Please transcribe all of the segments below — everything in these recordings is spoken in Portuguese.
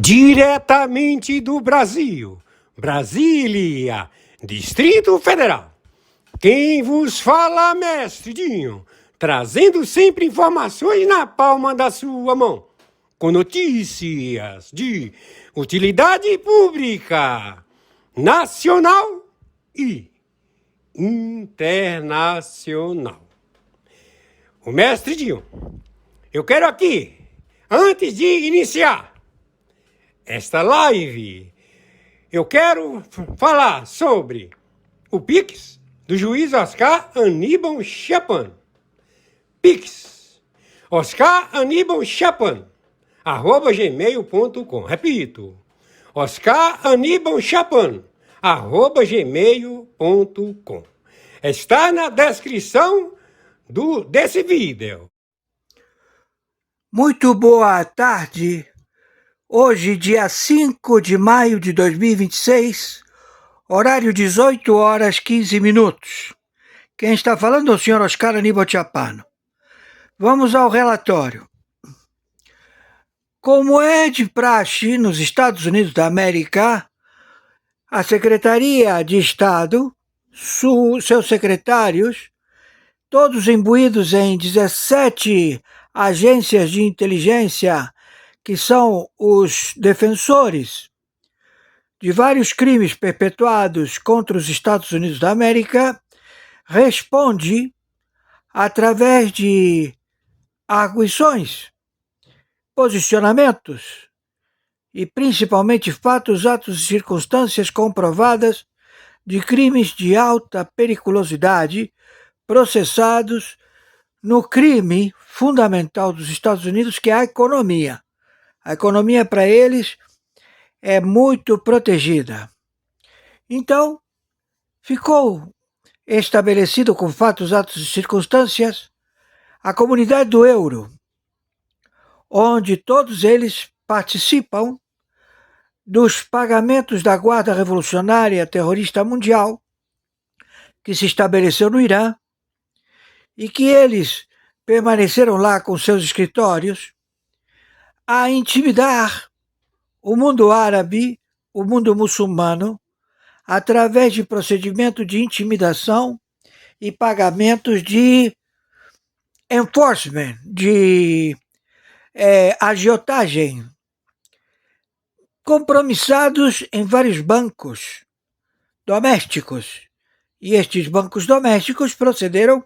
Diretamente do Brasil, Brasília, Distrito Federal. Quem vos fala, mestre Dinho, trazendo sempre informações na palma da sua mão, com notícias de utilidade pública, nacional e internacional. O mestre Dinho, eu quero aqui, antes de iniciar esta live, eu quero falar sobre o Pix do juiz Oscar Aníbal Chapan. Pix, Oscar Aníbal Chapan, @gmail.com. Repito, Oscar Aníbal Chapan, @gmail.com. Está na descrição desse vídeo. Muito boa tarde. Hoje, dia 5 de maio de 2026, horário 18 horas 15 minutos. Quem está falando é o senhor Oscar Aníbal Chapano. Vamos ao relatório. Como é de praxe nos Estados Unidos da América, a Secretaria de Estado, seus secretários, todos imbuídos em 17 agências de inteligência, que são os defensores de vários crimes perpetuados contra os Estados Unidos da América, responde através de arguições, posicionamentos e principalmente fatos, atos e circunstâncias comprovadas de crimes de alta periculosidade processados no crime fundamental dos Estados Unidos, que é a economia. A economia, para eles, é muito protegida. Então, ficou estabelecido com fatos, atos e circunstâncias a comunidade do euro, onde todos eles participam dos pagamentos da Guarda Revolucionária Terrorista Mundial, que se estabeleceu no Irã, e que eles permaneceram lá com seus escritórios a intimidar o mundo árabe, o mundo muçulmano, através de procedimento de intimidação e pagamentos de enforcement, de agiotagem, compromissados em vários bancos domésticos. E estes bancos domésticos procederam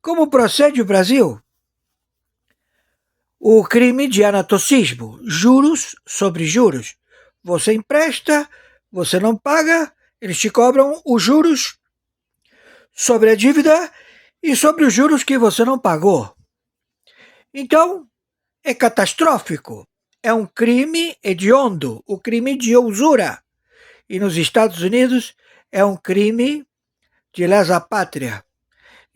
como procede o Brasil. O crime de anatocismo, juros sobre juros. Você empresta, você não paga, eles te cobram os juros sobre a dívida e sobre os juros que você não pagou. Então, é catastrófico. É um crime hediondo, o crime de usura. E nos Estados Unidos é um crime de lesa pátria.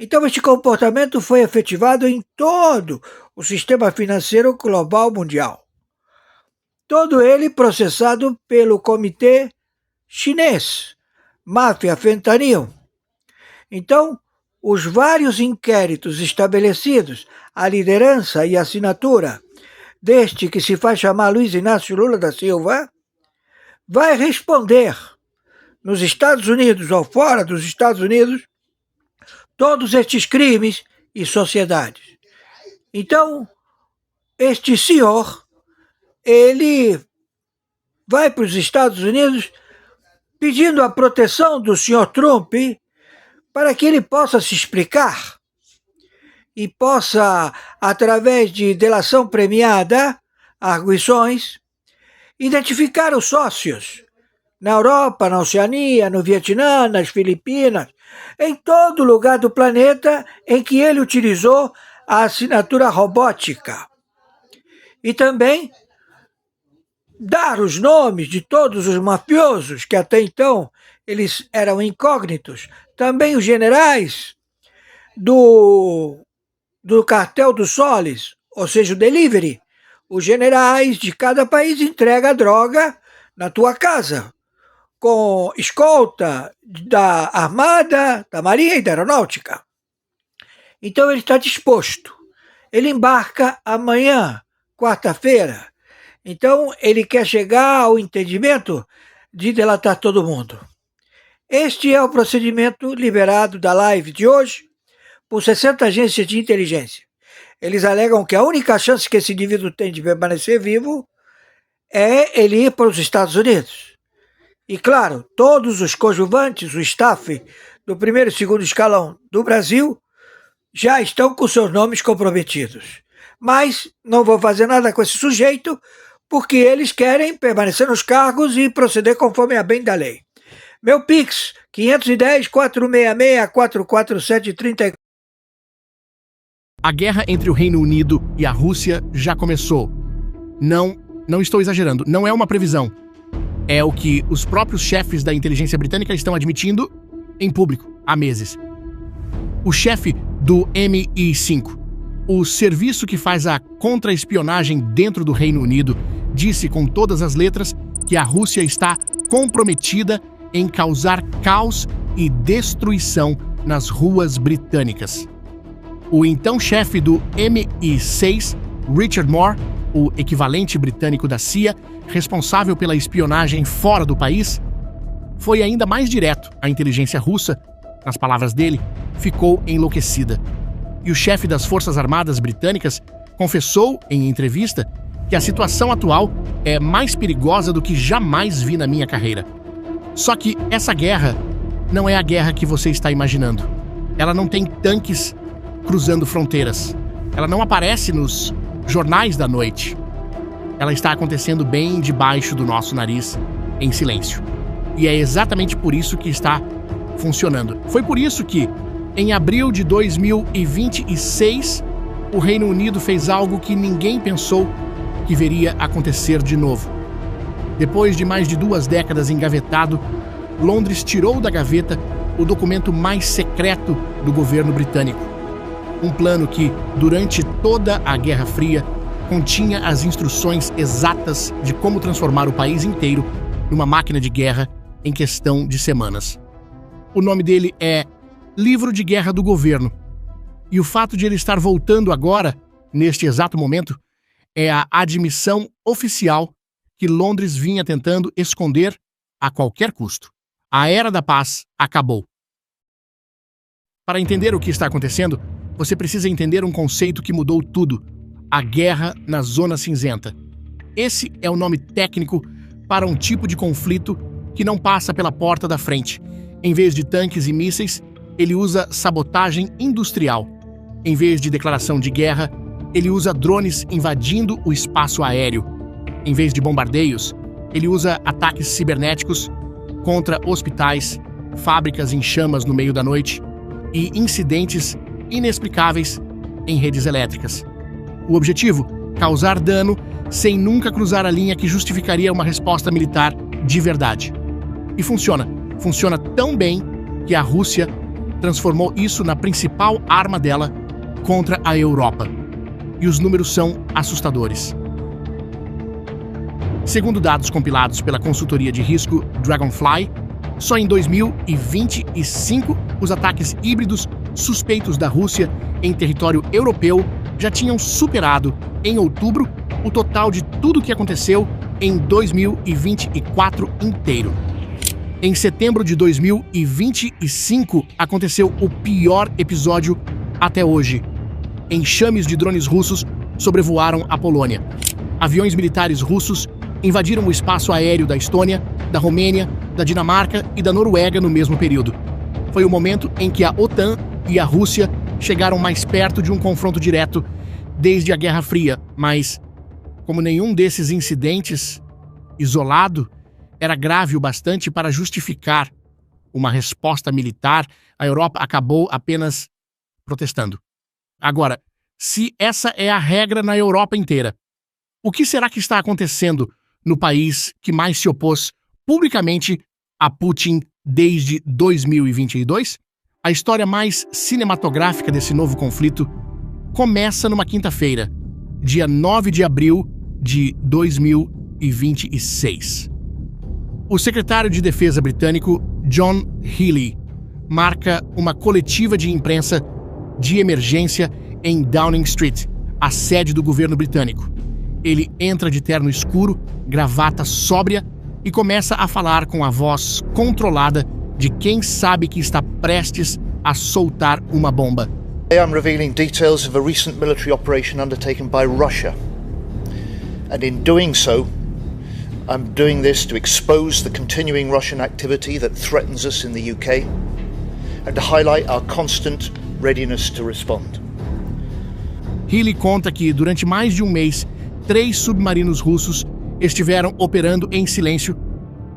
Então, este comportamento foi efetivado em todo o sistema financeiro global mundial. Todo ele processado pelo Comitê Chinês, Máfia Fentanil. Então, os vários inquéritos estabelecidos, a liderança e a assinatura deste que se faz chamar Luiz Inácio Lula da Silva, vai responder nos Estados Unidos ou fora dos Estados Unidos todos estes crimes e sociedades. Então, este senhor, ele vai para os Estados Unidos pedindo a proteção do senhor Trump para que ele possa se explicar e possa, através de delação premiada, arguições, identificar os sócios na Europa, na Oceania, no Vietnã, nas Filipinas, em todo lugar do planeta em que ele utilizou a assinatura robótica. E também dar os nomes de todos os mafiosos, que até então eles eram incógnitos, também os generais do cartel dos soles, ou seja, o delivery. Os generais de cada país entregam a droga na tua casa, com escolta da Armada, da Marinha e da Aeronáutica. Então ele está disposto. Ele embarca amanhã, quarta-feira, Então, ele quer chegar ao entendimento de delatar todo mundo. Este é o procedimento liberado da live de hoje por 60 agências de inteligência. Eles alegam que a única chance que esse indivíduo tem de permanecer vivo é ele ir para os Estados Unidos. E claro, todos os coadjuvantes, o staff do primeiro e segundo escalão do Brasil já estão com seus nomes comprometidos. Mas não vou fazer nada com esse sujeito, porque eles querem permanecer nos cargos e proceder conforme a bem da lei. Meu Pix, 510-466-447-34. A guerra entre o Reino Unido e a Rússia já começou. Não estou exagerando, não é uma previsão. É o que os próprios chefes da inteligência britânica estão admitindo em público há meses. O chefe do MI5, o serviço que faz a contra-espionagem dentro do Reino Unido, disse com todas as letras que a Rússia está comprometida em causar caos e destruição nas ruas britânicas. O então chefe do MI6, Richard Moore, o equivalente britânico da CIA, responsável pela espionagem fora do país, foi ainda mais direto. A inteligência russa, nas palavras dele, ficou enlouquecida. E o chefe das Forças Armadas britânicas confessou em entrevista que a situação atual é mais perigosa do que jamais vi na minha carreira. Só que essa guerra não é a guerra que você está imaginando. Ela não tem tanques cruzando fronteiras. Ela não aparece nos jornais da noite. Ela está acontecendo bem debaixo do nosso nariz, em silêncio. E é exatamente por isso que está funcionando. Foi por isso que, em abril de 2026, o Reino Unido fez algo que ninguém pensou que veria acontecer de novo. Depois de mais de 2 décadas engavetado, Londres tirou da gaveta o documento mais secreto do governo britânico. Um plano que, durante toda a Guerra Fria, continha as instruções exatas de como transformar o país inteiro numa máquina de guerra em questão de semanas. O nome dele é Livro de Guerra do Governo. E o fato de ele estar voltando agora, neste exato momento, é a admissão oficial que Londres vinha tentando esconder a qualquer custo. A Era da Paz acabou. Para entender o que está acontecendo, você precisa entender um conceito que mudou tudo: a guerra na Zona Cinzenta. Esse é o nome técnico para um tipo de conflito que não passa pela porta da frente. Em vez de tanques e mísseis, ele usa sabotagem industrial. Em vez de declaração de guerra, ele usa drones invadindo o espaço aéreo. Em vez de bombardeios, ele usa ataques cibernéticos contra hospitais, fábricas em chamas no meio da noite e incidentes inexplicáveis em redes elétricas. O objetivo? Causar dano sem nunca cruzar a linha que justificaria uma resposta militar de verdade. E funciona. Funciona tão bem que a Rússia transformou isso na principal arma dela contra a Europa. E os números são assustadores. Segundo dados compilados pela consultoria de risco Dragonfly, só em 2025 os ataques híbridos suspeitos da Rússia em território europeu já tinham superado, em outubro, o total de tudo o que aconteceu em 2024 inteiro. Em setembro de 2025, aconteceu o pior episódio até hoje. Enxames de drones russos sobrevoaram a Polônia. Aviões militares russos invadiram o espaço aéreo da Estônia, da Romênia, da Dinamarca e da Noruega no mesmo período. Foi o momento em que a OTAN e a Rússia chegaram mais perto de um confronto direto desde a Guerra Fria, mas, como nenhum desses incidentes isolado era grave o bastante para justificar uma resposta militar, a Europa acabou apenas protestando. Agora, se essa é a regra na Europa inteira, o que será que está acontecendo no país que mais se opôs publicamente a Putin desde 2022? A história mais cinematográfica desse novo conflito começa numa quinta-feira, dia 9 de abril de 2026. O secretário de Defesa britânico, John Healey, marca uma coletiva de imprensa de emergência em Downing Street, a sede do governo britânico. Ele entra de terno escuro, gravata sóbria e começa a falar com a voz controlada de quem sabe que está prestes a soltar uma bomba. Today I'm revealing details of a recent military operation undertaken by Russia. And in doing so, I'm doing this to expose the continuing Russian activity that threatens us in the UK and to highlight our constant readiness to respond. Healy conta que durante mais de um mês, 3 submarinos russos estiveram operando em silêncio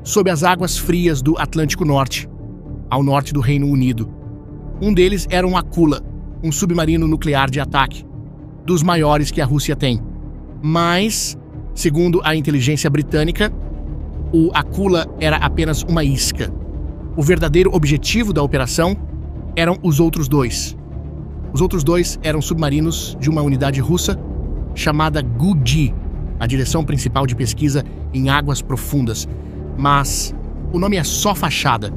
sob as águas frias do Atlântico Norte, ao norte do Reino Unido. Um deles era um Akula, um submarino nuclear de ataque, dos maiores que a Rússia tem. Mas, segundo a inteligência britânica, o Akula era apenas uma isca. O verdadeiro objetivo da operação eram os outros 2. Os outros 2 eram submarinos de uma unidade russa chamada GUG, a Direção Principal de Pesquisa em Águas Profundas. Mas o nome é só fachada.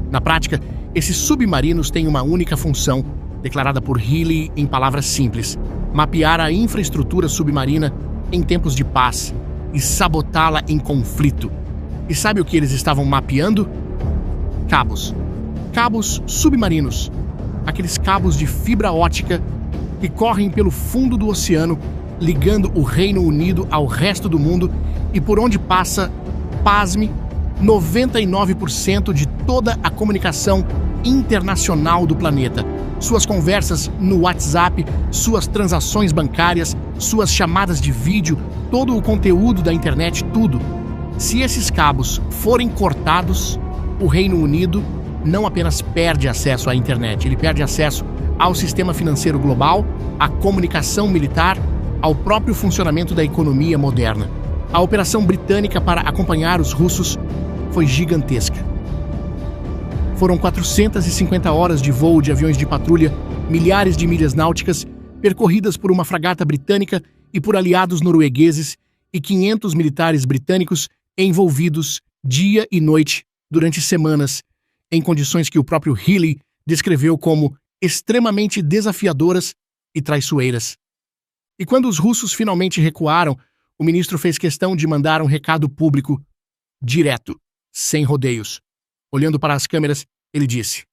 Na prática, esses submarinos têm uma única função, declarada por Healy em palavras simples: mapear a infraestrutura submarina em tempos de paz e sabotá-la em conflito. E sabe o que eles estavam mapeando? Cabos. Cabos submarinos. Aqueles cabos de fibra ótica que correm pelo fundo do oceano, ligando o Reino Unido ao resto do mundo e por onde passa, pasme, 99% de toda a comunicação internacional do planeta. Suas conversas no WhatsApp, suas transações bancárias, suas chamadas de vídeo, todo o conteúdo da internet, tudo. Se esses cabos forem cortados, o Reino Unido não apenas perde acesso à internet, ele perde acesso ao sistema financeiro global, à comunicação militar, ao próprio funcionamento da economia moderna. A operação britânica para acompanhar os russos foi gigantesca. Foram 450 horas de voo de aviões de patrulha, milhares de milhas náuticas, percorridas por uma fragata britânica e por aliados noruegueses, e 500 militares britânicos envolvidos dia e noite durante semanas, em condições que o próprio Healy descreveu como extremamente desafiadoras e traiçoeiras. E quando os russos finalmente recuaram, o ministro fez questão de mandar um recado público direto, sem rodeios. Olhando para as câmeras, ele disse: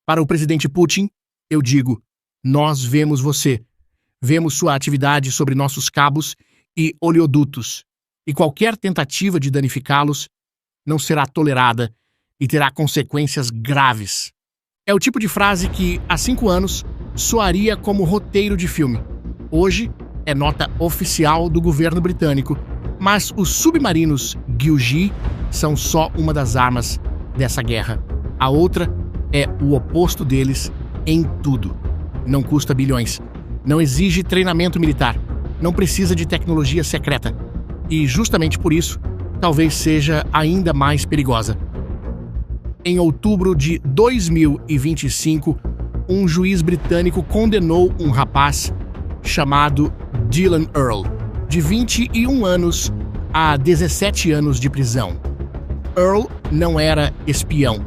"Para o presidente Putin, eu digo, nós vemos você. Vemos sua atividade sobre nossos cabos e oleodutos, e qualquer tentativa de danificá-los não será tolerada e terá consequências graves." É o tipo de frase que, há 5 anos, soaria como roteiro de filme. Hoje, é nota oficial do governo britânico, mas os submarinos GUG são só uma das armas dessa guerra. A outra é o oposto deles em tudo. Não custa bilhões, não exige treinamento militar, não precisa de tecnologia secreta. E justamente por isso, talvez seja ainda mais perigosa. Em outubro de 2025, um juiz britânico condenou um rapaz chamado Dylan Earl, de 21 anos, a 17 anos de prisão. Earl não era espião,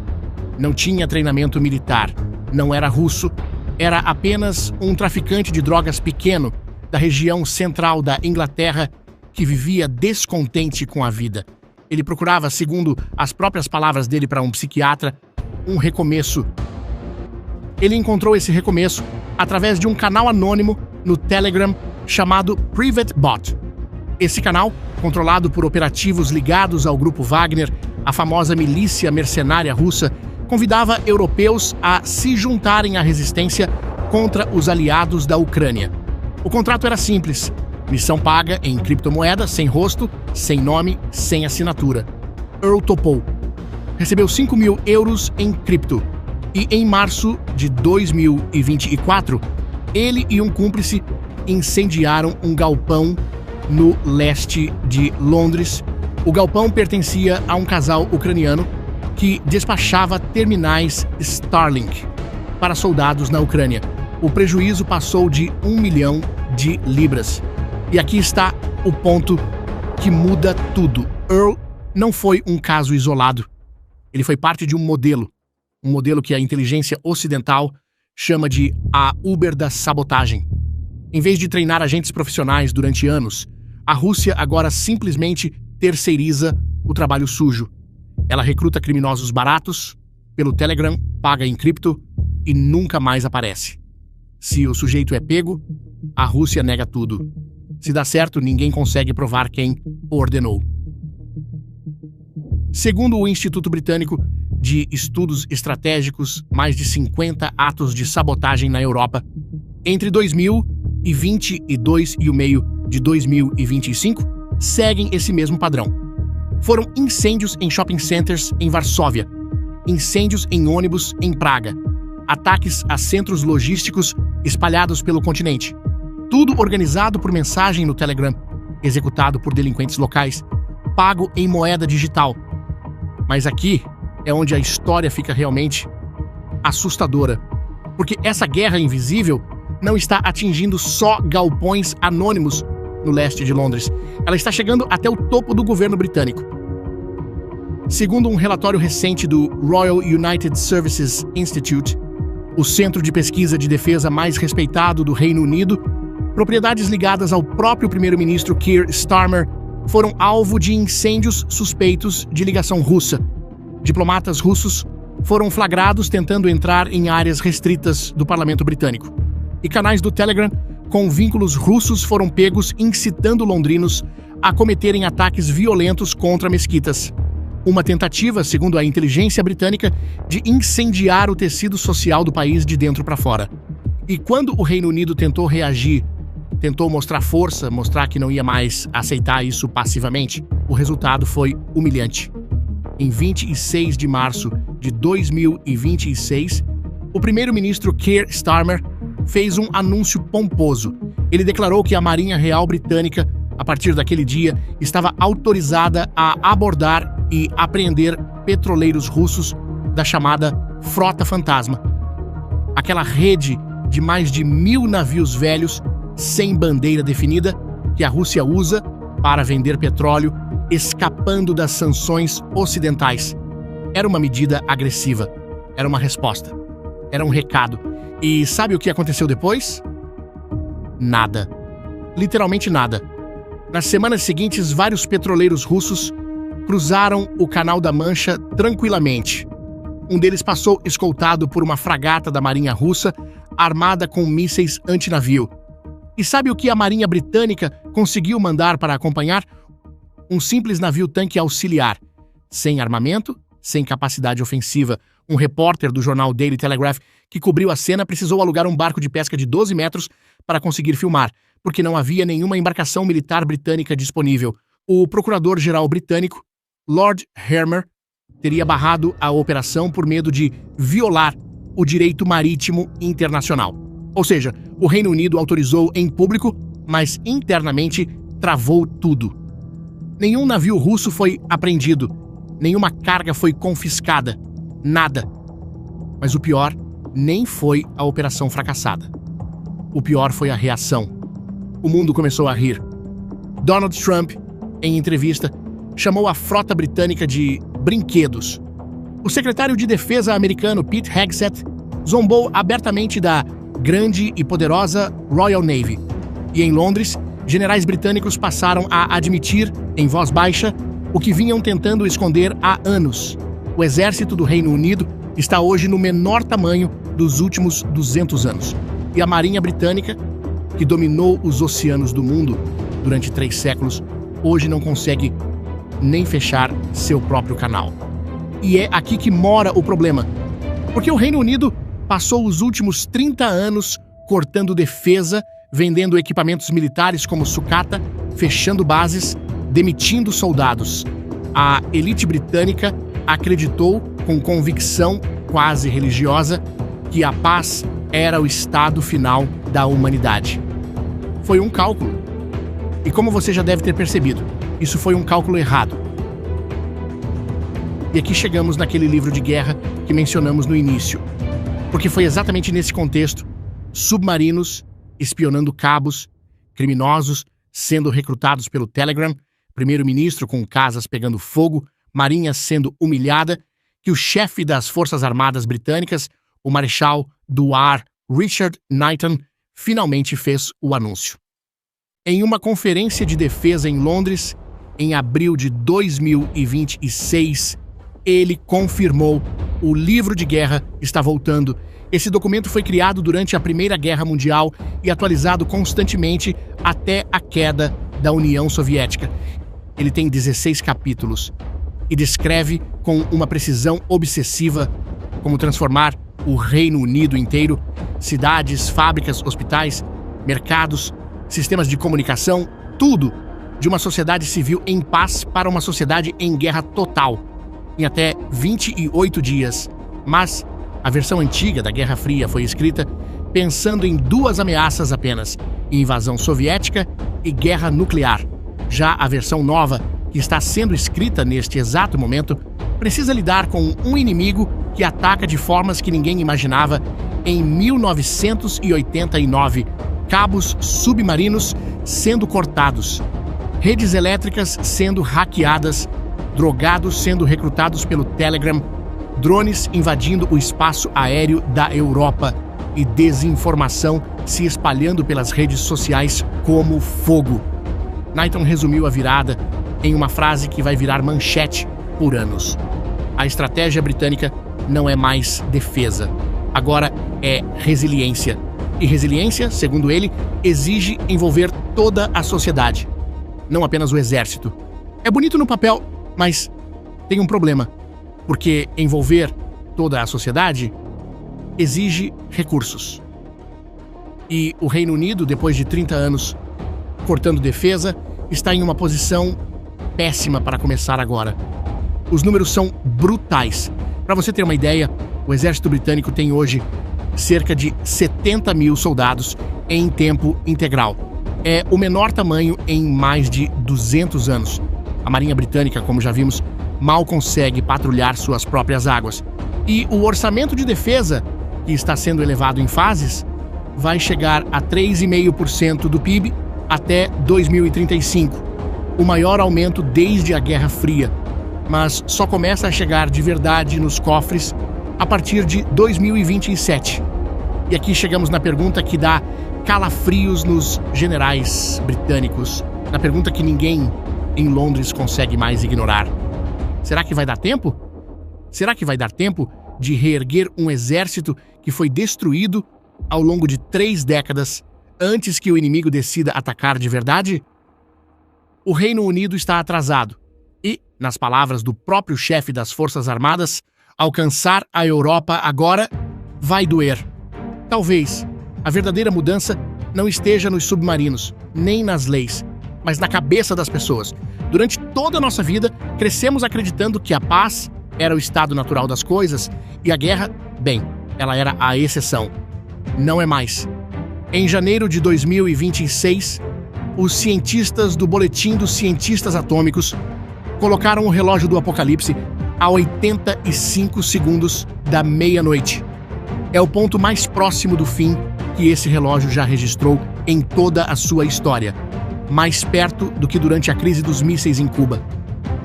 não tinha treinamento militar, não era russo, era apenas um traficante de drogas pequeno da região central da Inglaterra que vivia descontente com a vida. Ele procurava, segundo as próprias palavras dele para um psiquiatra, um recomeço. Ele encontrou esse recomeço através de um canal anônimo no Telegram chamado PrivateBot. Esse canal, controlado por operativos ligados ao grupo Wagner, a famosa milícia mercenária russa, convidava europeus a se juntarem à resistência contra os aliados da Ucrânia. O contrato era simples: missão paga em criptomoeda, sem rosto, sem nome, sem assinatura. Earl topou. Recebeu 5.000 euros em cripto. E em março de 2024, ele e um cúmplice incendiaram um galpão no leste de Londres. O galpão pertencia a um casal ucraniano que despachava terminais Starlink para soldados na Ucrânia. O prejuízo passou de 1 milhão de libras. E aqui está o ponto que muda tudo. Earl não foi um caso isolado. Ele foi parte de um modelo que a inteligência ocidental chama de a Uber da sabotagem. Em vez de treinar agentes profissionais durante anos, A Rússia agora simplesmente terceiriza o trabalho sujo. Ela recruta criminosos baratos, pelo Telegram, paga em cripto e nunca mais aparece. Se o sujeito é pego, a Rússia nega tudo. Se dá certo, ninguém consegue provar quem o ordenou. Segundo o Instituto Britânico de Estudos Estratégicos, mais de 50 atos de sabotagem na Europa entre 2022 e o meio de 2025 seguem esse mesmo padrão. Foram incêndios em shopping centers em Varsóvia, incêndios em ônibus em Praga, ataques a centros logísticos espalhados pelo continente. Tudo organizado por mensagem no Telegram, executado por delinquentes locais, pago em moeda digital. Mas aqui é onde a história fica realmente assustadora, porque essa guerra invisível não está atingindo só galpões anônimos no leste de Londres. Ela está chegando até o topo do governo britânico. Segundo um relatório recente do Royal United Services Institute, o centro de pesquisa de defesa mais respeitado do Reino Unido, propriedades ligadas ao próprio primeiro-ministro Keir Starmer foram alvo de incêndios suspeitos de ligação russa. Diplomatas russos foram flagrados tentando entrar em áreas restritas do parlamento britânico. E canais do Telegram com vínculos russos foram pegos incitando londrinos a cometerem ataques violentos contra mesquitas. Uma tentativa, segundo a inteligência britânica, de incendiar o tecido social do país de dentro para fora. E quando o Reino Unido tentou reagir, tentou mostrar força, mostrar que não ia mais aceitar isso passivamente, o resultado foi humilhante. Em 26 de março de 2026, o primeiro-ministro Keir Starmer fez um anúncio pomposo. Ele declarou que a Marinha Real Britânica, a partir daquele dia, estava autorizada a abordar e apreender petroleiros russos da chamada Frota Fantasma. Aquela rede de mais de 1.000 navios velhos, sem bandeira definida, que a Rússia usa para vender petróleo, escapando das sanções ocidentais. Era uma medida agressiva. Era uma resposta. Era um recado. E sabe o que aconteceu depois? Nada. Literalmente nada. Nas semanas seguintes, vários petroleiros russos cruzaram o Canal da Mancha tranquilamente. Um deles passou escoltado por uma fragata da Marinha Russa, armada com mísseis antinavio. E sabe o que a Marinha Britânica conseguiu mandar para acompanhar? Um simples navio-tanque auxiliar, sem armamento, sem capacidade ofensiva. Um repórter do jornal Daily Telegraph que cobriu a cena precisou alugar um barco de pesca de 12 metros para conseguir filmar, porque não havia nenhuma embarcação militar britânica disponível. O procurador-geral britânico, Lord Hermer, teria barrado a operação por medo de violar o direito marítimo internacional. Ou seja, o Reino Unido autorizou em público, mas internamente travou tudo. Nenhum navio russo foi apreendido, nenhuma carga foi confiscada, nada. Mas o pior nem foi a operação fracassada. O pior foi a reação. O mundo começou a rir. Donald Trump, em entrevista, chamou a frota britânica de brinquedos. O secretário de Defesa americano Pete Hegseth zombou abertamente da grande e poderosa Royal Navy. E em Londres, generais britânicos passaram a admitir, em voz baixa, o que vinham tentando esconder há anos. O exército do Reino Unido está hoje no menor tamanho dos últimos 200 anos. E a Marinha Britânica, que dominou os oceanos do mundo durante 3 séculos, hoje não consegue nem fechar seu próprio canal. E é aqui que mora o problema. Porque o Reino Unido passou os últimos 30 anos cortando defesa, vendendo equipamentos militares como sucata, fechando bases, demitindo soldados. A elite britânica acreditou, com convicção quase religiosa, que a paz era o estado final da humanidade. Foi um cálculo. E como você já deve ter percebido, isso foi um cálculo errado. E aqui chegamos naquele livro de guerra que mencionamos no início. Porque foi exatamente nesse contexto, submarinos espionando cabos, criminosos sendo recrutados pelo Telegram, primeiro-ministro com casas pegando fogo, marinha sendo humilhada, que o chefe das Forças Armadas Britânicas, o Marechal do Ar Richard Knighton, finalmente fez o anúncio. Em uma conferência de defesa em Londres, em abril de 2026, ele confirmou: o livro de guerra está voltando. Esse documento foi criado durante a Primeira Guerra Mundial e atualizado constantemente até a queda da União Soviética. Ele tem 16 capítulos e descreve com uma precisão obsessiva como transformar o Reino Unido inteiro, cidades, fábricas, hospitais, mercados, sistemas de comunicação, tudo, de uma sociedade civil em paz para uma sociedade em guerra total, em até 28 dias. Mas a versão antiga da Guerra Fria foi escrita pensando em duas ameaças apenas: invasão soviética e guerra nuclear. Já a versão nova, que está sendo escrita neste exato momento, precisa lidar com um inimigo que ataca de formas que ninguém imaginava. Em 1989, cabos submarinos sendo cortados, redes elétricas sendo hackeadas, drogados sendo recrutados pelo Telegram, drones invadindo o espaço aéreo da Europa e desinformação se espalhando pelas redes sociais como fogo. Knighton resumiu a virada em uma frase que vai virar manchete por anos: a estratégia britânica não é mais defesa, agora é resiliência. E resiliência, segundo ele, exige envolver toda a sociedade, não apenas o exército. É bonito no papel, mas tem um problema, porque envolver toda a sociedade exige recursos. E o Reino Unido, depois de 30 anos cortando defesa, está em uma posição péssima para começar agora. Os números são brutais. Para você ter uma ideia, o exército britânico tem hoje cerca de 70 mil soldados em tempo integral. É o menor tamanho em mais de 200 anos. A Marinha Britânica, como já vimos, mal consegue patrulhar suas próprias águas. E o orçamento de defesa, que está sendo elevado em fases, vai chegar a 3,5% do PIB até 2035, o maior aumento desde a Guerra Fria, mas só começa a chegar de verdade nos cofres a partir de 2027. E aqui chegamos na pergunta que dá calafrios nos generais britânicos, na pergunta que ninguém em Londres consegue mais ignorar. Será que vai dar tempo? Será que vai dar tempo de reerguer um exército que foi destruído ao longo de 3 décadas antes que o inimigo decida atacar de verdade? O Reino Unido está atrasado e, nas palavras do próprio chefe das Forças Armadas, alcançar a Europa agora vai doer. Talvez a verdadeira mudança não esteja nos submarinos, nem nas leis, mas na cabeça das pessoas. Durante toda a nossa vida, crescemos acreditando que a paz era o estado natural das coisas e a guerra, bem, ela era a exceção. Não é mais. Em janeiro de 2026, os cientistas do Boletim dos Cientistas Atômicos colocaram o relógio do apocalipse a 85 segundos da meia-noite. É o ponto mais próximo do fim que esse relógio já registrou em toda a sua história. Mais perto do que durante a crise dos mísseis em Cuba.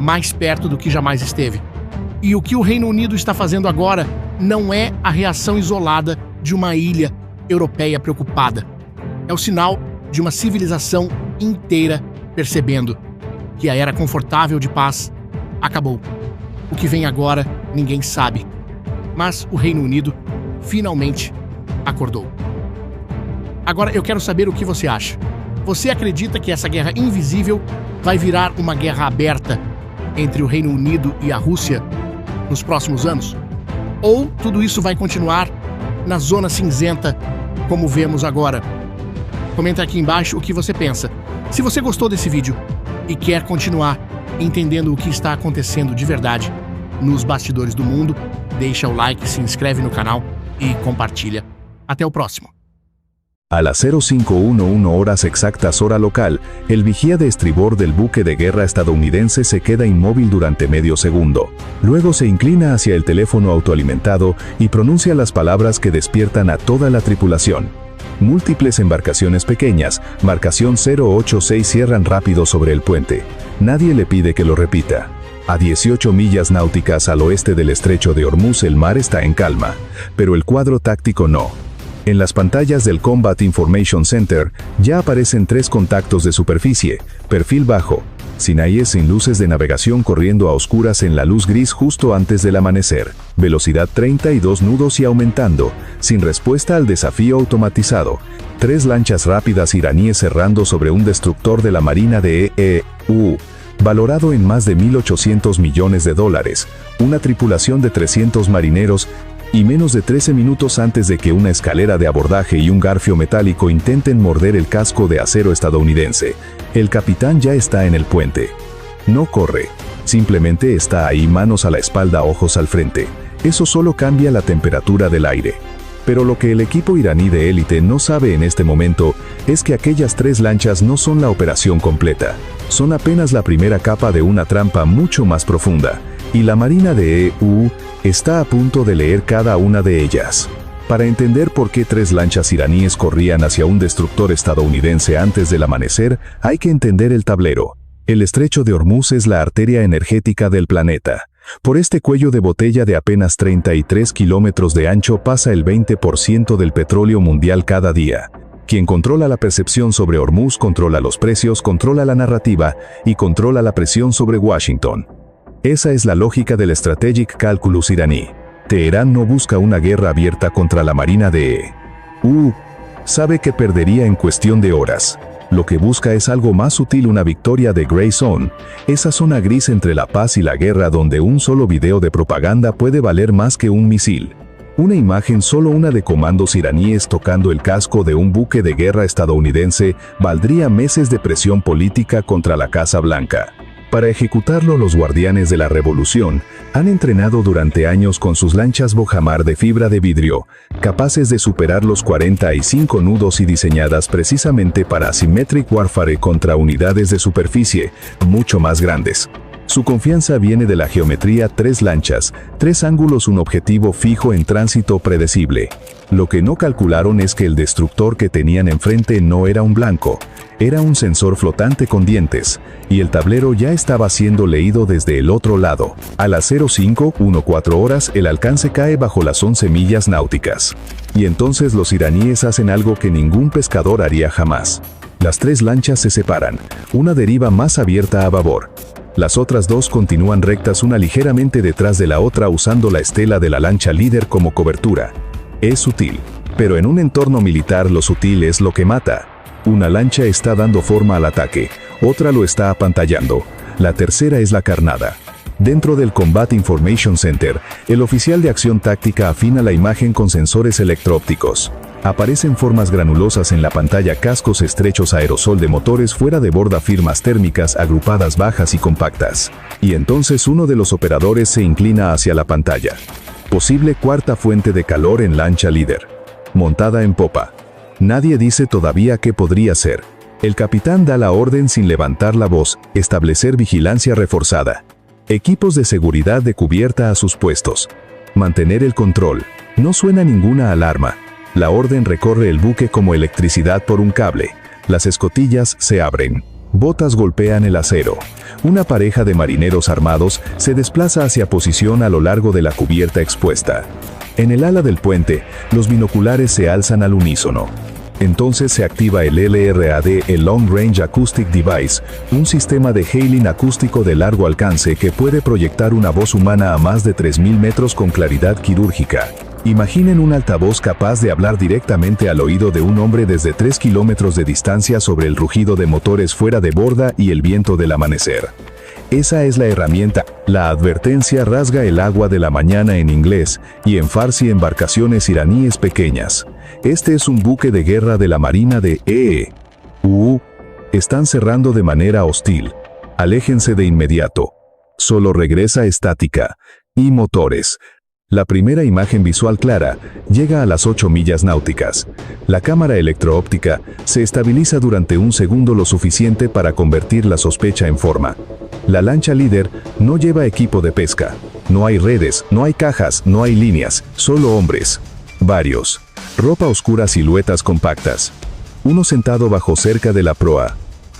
Mais perto do que jamais esteve. E o que o Reino Unido está fazendo agora não é a reação isolada de uma ilha europeia preocupada. É o sinal de uma civilização inteira percebendo que a era confortável de paz acabou. O que vem agora, ninguém sabe. Mas o Reino Unido finalmente acordou. Agora eu quero saber o que você acha. Você acredita que essa guerra invisível vai virar uma guerra aberta entre o Reino Unido e a Rússia nos próximos anos? Ou tudo isso vai continuar na zona cinzenta, como vemos agora? Comenta aqui embaixo o que você pensa. Se você gostou desse vídeo e quer continuar entendendo o que está acontecendo de verdade nos bastidores do mundo, deixa o like, se inscreve no canal e compartilha. Até o próximo. A las 05:11 horas exactas hora local, el vigía de estribor del buque de guerra estadounidense se queda inmóvil durante medio segundo. Luego se inclina hacia el teléfono autoalimentado y pronuncia las palabras que despiertan a toda la tripulación. Múltiples embarcaciones pequeñas, marcación 086, cierran rápido sobre el puente. Nadie le pide que lo repita. A 18 millas náuticas al oeste del estrecho de Hormuz el mar está en calma, pero el cuadro táctico no. En las pantallas del Combat Information Center ya aparecen 3 contactos de superficie, perfil bajo, Sinaíes sin luces de navegación corriendo a oscuras en la luz gris justo antes del amanecer, velocidad 32 nudos y aumentando, sin respuesta al desafío automatizado, 3 lanchas rápidas iraníes cerrando sobre un destructor de la Marina de EU, valorado en más de $1.800 millones, una tripulación de 300 marineros, y menos de 13 minutos antes de que una escalera de abordaje y un garfio metálico intenten morder el casco de acero estadounidense, el capitán ya está en el puente. No corre, simplemente está ahí, manos a la espalda, ojos al frente. Eso solo cambia la temperatura del aire. Pero lo que el equipo iraní de élite no sabe en este momento es que aquellas 3 lanchas no son la operación completa, son apenas la primera capa de una trampa mucho más profunda, y la Marina de EU está a punto de leer cada una de ellas. Para entender por qué 3 lanchas iraníes corrían hacia un destructor estadounidense antes del amanecer, hay que entender el tablero. El estrecho de Hormuz es la arteria energética del planeta. Por este cuello de botella de apenas 33 kilómetros de ancho pasa el 20% del petróleo mundial cada día. Quien controla la percepción sobre Hormuz controla los precios, controla la narrativa y controla la presión sobre Washington. Esa es la lógica del Strategic Calculus iraní. Teherán no busca una guerra abierta contra la Marina de EU. Sabe que perdería en cuestión de horas. Lo que busca es algo más sutil, una victoria de Grey Zone, esa zona gris entre la paz y la guerra donde un solo video de propaganda puede valer más que un misil. Una imagen, solo una de comandos iraníes tocando el casco de un buque de guerra estadounidense, valdría meses de presión política contra la Casa Blanca. Para ejecutarlo, los guardianes de la revolución han entrenado durante años con sus lanchas Bojamar de fibra de vidrio, capaces de superar los 45 nudos y diseñadas precisamente para asymmetric warfare contra unidades de superficie mucho más grandes. Su confianza viene de la geometría: 3 lanchas, 3 ángulos, un objetivo fijo en tránsito predecible. Lo que no calcularon es que el destructor que tenían enfrente no era un blanco, era un sensor flotante con dientes, y el tablero ya estaba siendo leído desde el otro lado. A las 05:14 horas el alcance cae bajo las 11 millas náuticas. Y entonces los iraníes hacen algo que ningún pescador haría jamás. Las 3 lanchas se separan, una deriva más abierta a babor. Las otras 2 continúan rectas, una ligeramente detrás de la otra, usando la estela de la lancha líder como cobertura. Es sutil, pero en un entorno militar lo sutil es lo que mata. Una lancha está dando forma al ataque, otra lo está apantallando, la tercera es la carnada. Dentro del Combat Information Center, el oficial de acción táctica afina la imagen con sensores electro-ópticos. Aparecen formas granulosas en la pantalla, cascos estrechos, aerosol de motores fuera de borda, firmas térmicas agrupadas bajas y compactas. Y entonces uno de los operadores se inclina hacia la pantalla. Posible cuarta fuente de calor en lancha líder. Montada en popa. Nadie dice todavía qué podría ser. El capitán da la orden sin levantar la voz: establecer vigilancia reforzada. Equipos de seguridad de cubierta a sus puestos. Mantener el control. No suena ninguna alarma. La orden recorre el buque como electricidad por un cable. Las escotillas se abren. Botas golpean el acero. Una pareja de marineros armados se desplaza hacia posición a lo largo de la cubierta expuesta. En el ala del puente, los binoculares se alzan al unísono. Entonces se activa el LRAD, el Long Range Acoustic Device, un sistema de hailing acústico de largo alcance que puede proyectar una voz humana a más de 3000 metros con claridad quirúrgica. Imaginen un altavoz capaz de hablar directamente al oído de un hombre desde 3 kilómetros de distancia sobre el rugido de motores fuera de borda y el viento del amanecer. Esa es la herramienta. La advertencia rasga el agua de la mañana en inglés y en farsi: embarcaciones iraníes pequeñas. Este es un buque de guerra de la Marina de EU. Están cerrando de manera hostil. Aléjense de inmediato. Solo regresa estática y motores. La primera imagen visual clara llega a las 8 millas náuticas. La cámara electro-óptica se estabiliza durante un segundo, lo suficiente para convertir la sospecha en forma. La lancha líder no lleva equipo de pesca. No hay redes, no hay cajas, no hay líneas, solo hombres. Varios. Ropa oscura, siluetas compactas. Uno sentado bajo cerca de la proa.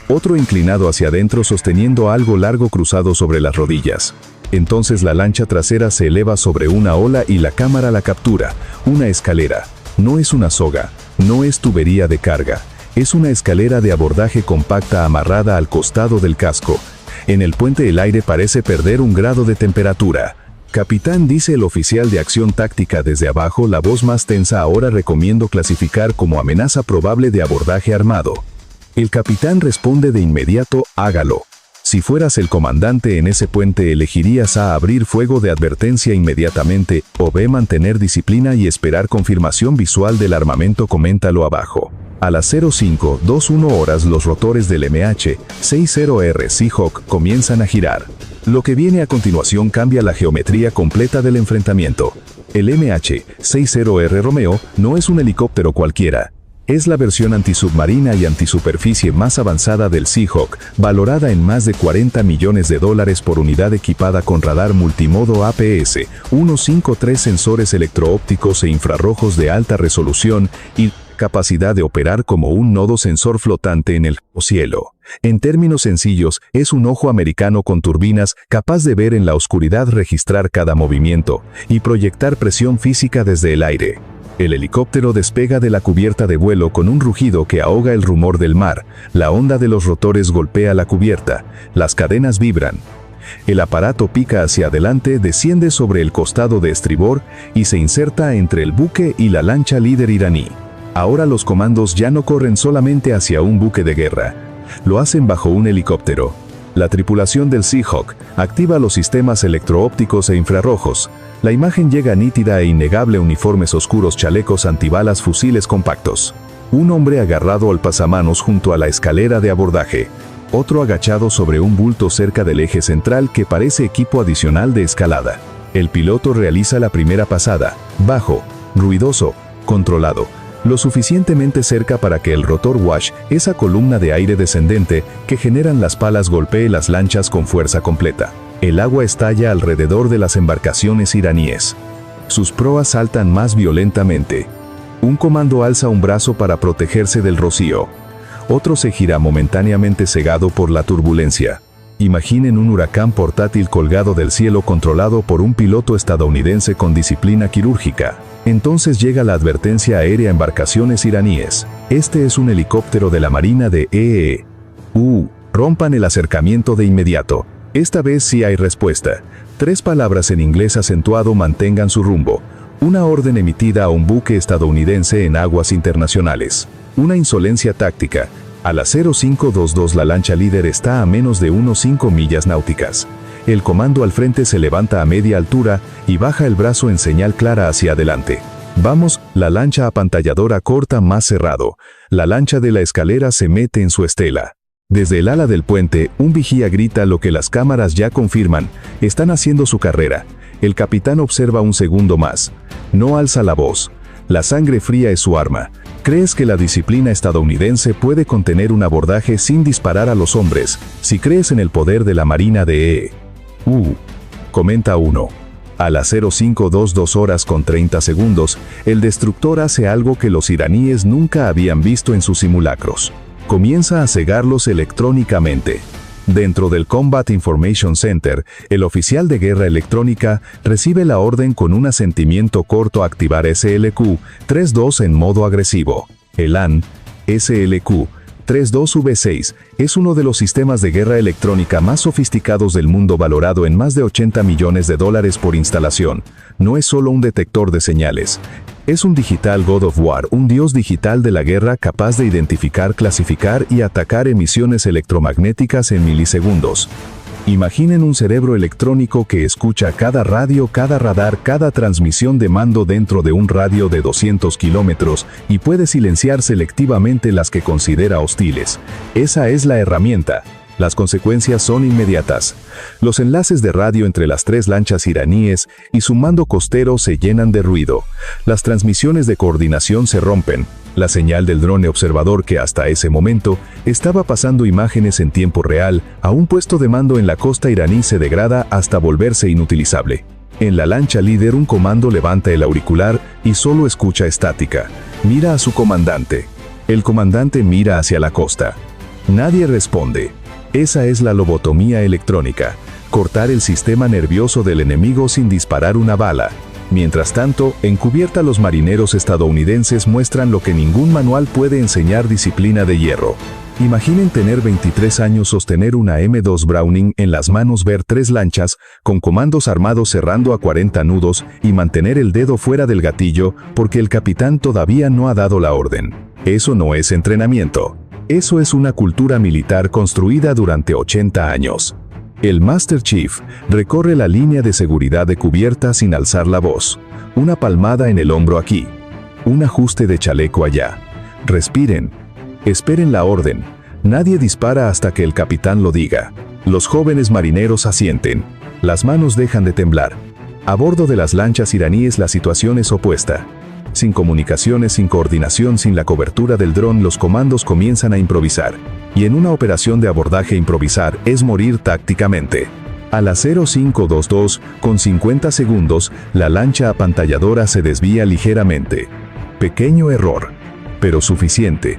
Otro inclinado hacia adentro sosteniendo algo largo cruzado sobre las rodillas. Entonces la lancha trasera se eleva sobre una ola y la cámara la captura. Una escalera. No es una soga, no es tubería de carga. Es una escalera de abordaje compacta amarrada al costado del casco. En el puente el aire parece perder 1 grado de temperatura. Capitán, dice el oficial de acción táctica desde abajo, la voz más tensa. Ahora recomiendo clasificar como amenaza probable de abordaje armado. El capitán responde de inmediato, hágalo. Si fueras el comandante en ese puente, elegirías A, abrir fuego de advertencia inmediatamente, o B, mantener disciplina y esperar confirmación visual del armamento. Coméntalo abajo. A las 05:21 horas los rotores del MH-60R Seahawk comienzan a girar. Lo que viene a continuación cambia la geometría completa del enfrentamiento. El MH-60R Romeo no es un helicóptero cualquiera. Es la versión antisubmarina y antisuperficie más avanzada del Seahawk, valorada en más de $40 millones por unidad, equipada con radar multimodo APS, 153 sensores electro-ópticos e infrarrojos de alta resolución y capacidad de operar como un nodo sensor flotante en el cielo. En términos sencillos, es un ojo americano con turbinas, capaz de ver en la oscuridad, registrar cada movimiento y proyectar presión física desde el aire. El helicóptero despega de la cubierta de vuelo con un rugido que ahoga el rumor del mar. La onda de los rotores golpea la cubierta. Las cadenas vibran. El aparato pica hacia adelante, desciende sobre el costado de estribor y se inserta entre el buque y la lancha líder iraní. Ahora los comandos ya no corren solamente hacia un buque de guerra. Lo hacen bajo un helicóptero. La tripulación del Seahawk activa los sistemas electro-ópticos e infrarrojos. La imagen llega nítida e innegable: uniformes oscuros, chalecos antibalas, fusiles compactos. Un hombre agarrado al pasamanos junto a la escalera de abordaje. Otro agachado sobre un bulto cerca del eje central que parece equipo adicional de escalada. El piloto realiza la primera pasada, bajo, ruidoso, controlado. Lo suficientemente cerca para que el rotor wash, esa columna de aire descendente que generan las palas, golpee las lanchas con fuerza completa. El agua estalla alrededor de las embarcaciones iraníes. Sus proas saltan más violentamente. Un comando alza un brazo para protegerse del rocío. Otro se gira momentáneamente, cegado por la turbulencia. Imaginen un huracán portátil colgado del cielo, controlado por un piloto estadounidense con disciplina quirúrgica. Entonces llega la advertencia aérea a embarcaciones iraníes. Este es un helicóptero de la Marina de rompan el acercamiento de inmediato. Esta vez sí hay respuesta. 3 palabras en inglés acentuado: mantengan su rumbo. Una orden emitida a un buque estadounidense en aguas internacionales. Una insolencia táctica. A las 05:22 la lancha líder está a menos de unos 5 millas náuticas. El comando al frente se levanta a media altura y baja el brazo en señal clara hacia adelante. Vamos, la lancha apantalladora corta más cerrado. La lancha de la escalera se mete en su estela. Desde el ala del puente, un vigía grita lo que las cámaras ya confirman: están haciendo su carrera. El capitán observa un segundo más. No alza la voz. La sangre fría es su arma. ¿Crees que la disciplina estadounidense puede contener un abordaje sin disparar a los hombres? Si crees en el poder de la Marina de comenta uno. A las 05:22 horas con 30 segundos, el destructor hace algo que los iraníes nunca habían visto en sus simulacros. Comienza a cegarlos electrónicamente. Dentro del Combat Information Center, el oficial de guerra electrónica recibe la orden con un asentimiento corto: activar SLQ-32 en modo agresivo. El AN, SLQ-32V6, es uno de los sistemas de guerra electrónica más sofisticados del mundo, valorado en más de $80 millones por instalación. No es solo un detector de señales. Es un digital God of War, un dios digital de la guerra, capaz de identificar, clasificar y atacar emisiones electromagnéticas en milisegundos. Imaginen un cerebro electrónico que escucha cada radio, cada radar, cada transmisión de mando dentro de un radio de 200 kilómetros y puede silenciar selectivamente las que considera hostiles. Esa es la herramienta. Las consecuencias son inmediatas. Los enlaces de radio entre las 3 lanchas iraníes y su mando costero se llenan de ruido. Las transmisiones de coordinación se rompen. La señal del drone observador, que hasta ese momento estaba pasando imágenes en tiempo real a un puesto de mando en la costa iraní, se degrada hasta volverse inutilizable. En la lancha líder, un comando levanta el auricular y solo escucha estática. Mira a su comandante. El comandante mira hacia la costa. Nadie responde. Esa es la lobotomía electrónica. Cortar el sistema nervioso del enemigo sin disparar una bala. Mientras tanto, en cubierta los marineros estadounidenses muestran lo que ningún manual puede enseñar: disciplina de hierro. Imaginen tener 23 años, sostener una M2 Browning en las manos, ver 3 lanchas con comandos armados cerrando a 40 nudos y mantener el dedo fuera del gatillo porque el capitán todavía no ha dado la orden. Eso no es entrenamiento. Eso es una cultura militar construida durante 80 años. El Master Chief recorre la línea de seguridad de cubierta sin alzar la voz. Una palmada en el hombro aquí. Un ajuste de chaleco allá. Respiren. Esperen la orden. Nadie dispara hasta que el capitán lo diga. Los jóvenes marineros asienten. Las manos dejan de temblar. A bordo de las lanchas iraníes la situación es opuesta. Sin comunicaciones, sin coordinación, sin la cobertura del dron, los comandos comienzan a improvisar. Y en una operación de abordaje, improvisar es morir tácticamente. A las 0522, con 50 segundos, la lancha apantalladora se desvía ligeramente. Pequeño error, pero suficiente.